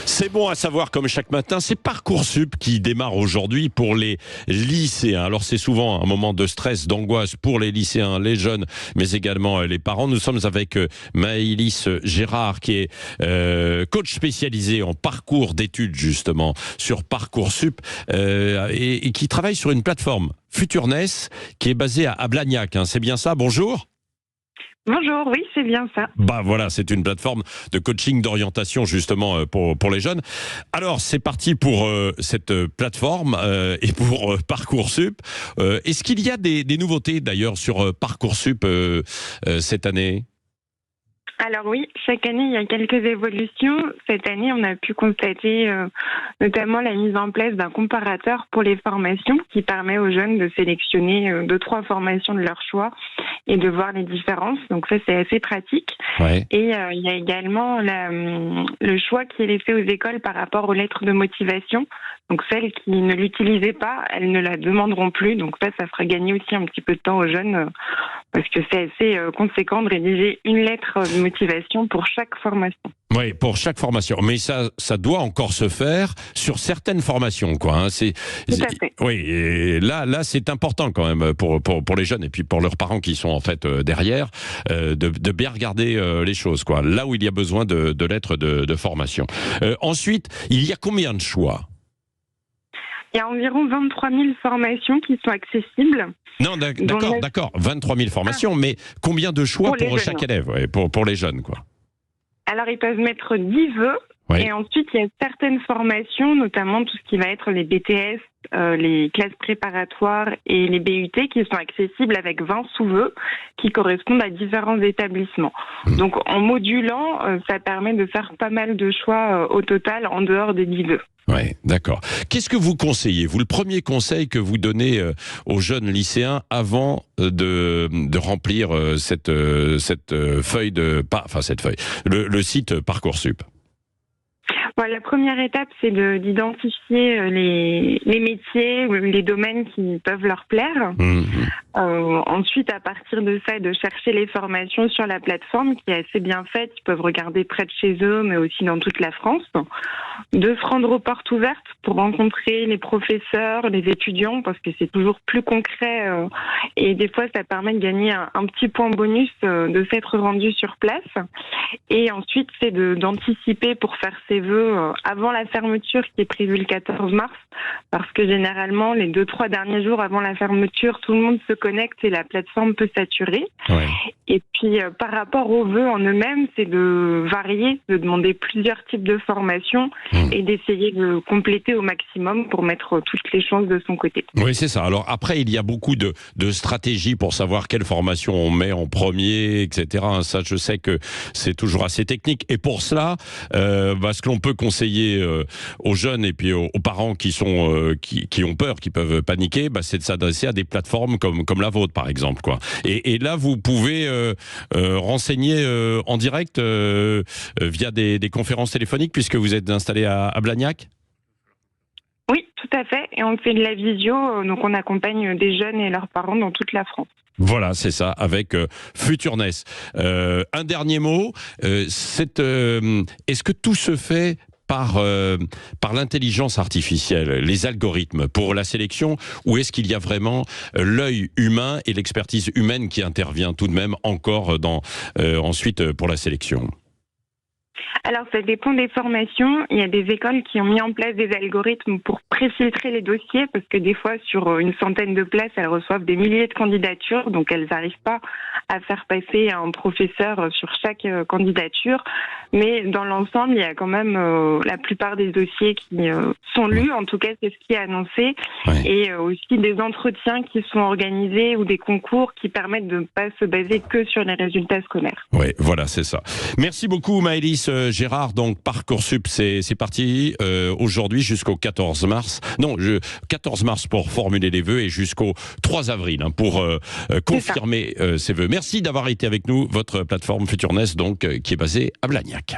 C'est bon à savoir, comme chaque matin, c'est Parcoursup qui démarre aujourd'hui pour les lycéens. Alors c'est souvent un moment de stress, d'angoisse pour les lycéens, les jeunes, mais également les parents. Nous sommes avec Maëlys Gérard, qui est coach spécialisé en parcours d'études, justement, sur Parcoursup, et qui travaille sur une plateforme, Futurness, qui est basée à Blagnac. C'est bien ça? Bonjour. Bonjour, oui, c'est bien ça. Bah voilà, c'est une plateforme de coaching d'orientation justement pour les jeunes. Alors c'est parti pour cette plateforme et pour Parcoursup. Est-ce qu'il y a des nouveautés d'ailleurs sur Parcoursup cette année ? Alors oui, chaque année, il y a quelques évolutions. Cette année, on a pu constater notamment la mise en place d'un comparateur pour les formations qui permet aux jeunes de sélectionner 2-3 formations de leur choix et de voir les différences. Donc ça, c'est assez pratique. Ouais. Et il y a également le choix qui est laissé aux écoles par rapport aux lettres de motivation. Donc celles qui ne l'utilisaient pas, elles ne la demanderont plus. Donc ça fera gagner aussi un petit peu de temps aux jeunes parce que c'est assez conséquent de rédiger une lettre de motivation pour chaque formation. Oui, pour chaque formation. Mais ça doit encore se faire sur certaines formations, quoi. Tout à fait. Oui, et là, c'est important quand même pour les jeunes et puis pour leurs parents qui sont en fait derrière, de bien regarder les choses, quoi. Là où il y a besoin de lettres de formation. Ensuite, il y a combien de choix ? Il y a environ 23 000 formations qui sont accessibles. Non, d'accord, 23 000 formations, mais combien de choix pour chaque élève, pour les jeunes, quoi. Alors, ils peuvent mettre 10 vœux. Oui. Et ensuite, il y a certaines formations, notamment tout ce qui va être les BTS, les classes préparatoires et les BUT qui sont accessibles avec 20 sous-vœux qui correspondent à différents établissements. Donc, en modulant, ça permet de faire pas mal de choix au total en dehors des 10 vœux. Oui, d'accord. Qu'est-ce que vous conseillez, vous, le premier conseil que vous donnez aux jeunes lycéens avant de remplir cette feuille le site Parcoursup? La première étape, c'est d'identifier les métiers ou les domaines qui peuvent leur plaire. Ensuite, à partir de ça, de chercher les formations sur la plateforme qui est assez bien faite. Ils peuvent regarder près de chez eux, mais aussi dans toute la France. De se rendre aux portes ouvertes pour rencontrer les professeurs, les étudiants, parce que c'est toujours plus concret. Et des fois, ça permet de gagner un petit point bonus de s'être rendu sur place. Et ensuite, c'est d'anticiper pour faire ses vœux avant la fermeture qui est prévue le 14 mars, parce que généralement, les 2-3 derniers jours avant la fermeture, tout le monde se connecte et la plateforme peut saturer. Ouais. Et puis, par rapport aux vœux en eux-mêmes, c'est de varier, de demander plusieurs types de formations et d'essayer de compléter au maximum pour mettre toutes les chances de son côté. Oui, c'est ça. Alors après, il y a beaucoup de stratégies pour savoir quelle formation on met en premier, etc. Ça, je sais que c'est toujours assez technique. Et pour cela, ce que l'on peut conseiller aux jeunes et puis aux parents qui ont peur, qui peuvent paniquer, c'est de s'adresser à des plateformes comme la vôtre, par exemple, quoi. Et là, vous pouvez renseigner en direct via des conférences téléphoniques, puisque vous êtes installé à Blagnac ? Oui, tout à fait. Et on fait de la visio, donc on accompagne des jeunes et leurs parents dans toute la France. Voilà, c'est ça, avec Futurness. Un dernier mot, est-ce que tout se fait par l'intelligence artificielle, les algorithmes pour la sélection, ou est-ce qu'il y a vraiment l'œil humain et l'expertise humaine qui intervient tout de même encore ensuite pour la sélection ? Alors, ça dépend des formations. Il y a des écoles qui ont mis en place des algorithmes pour préfiltrer les dossiers, parce que des fois, sur une centaine de places, elles reçoivent des milliers de candidatures, donc elles n'arrivent pas à faire passer un professeur sur chaque candidature. Mais dans l'ensemble, il y a quand même la plupart des dossiers qui sont lus, en tout cas, c'est ce qui est annoncé, et aussi des entretiens qui sont organisés ou des concours qui permettent de ne pas se baser que sur les résultats scolaires. Oui, voilà, c'est ça. Merci beaucoup, Maëlys Gérard. Donc Parcoursup, c'est parti aujourd'hui jusqu'au 14 mars. Non, 14 mars pour formuler les vœux et jusqu'au 3 avril pour confirmer ses vœux. Merci d'avoir été avec nous. Votre plateforme Futurness, donc, qui est basée à Blagnac.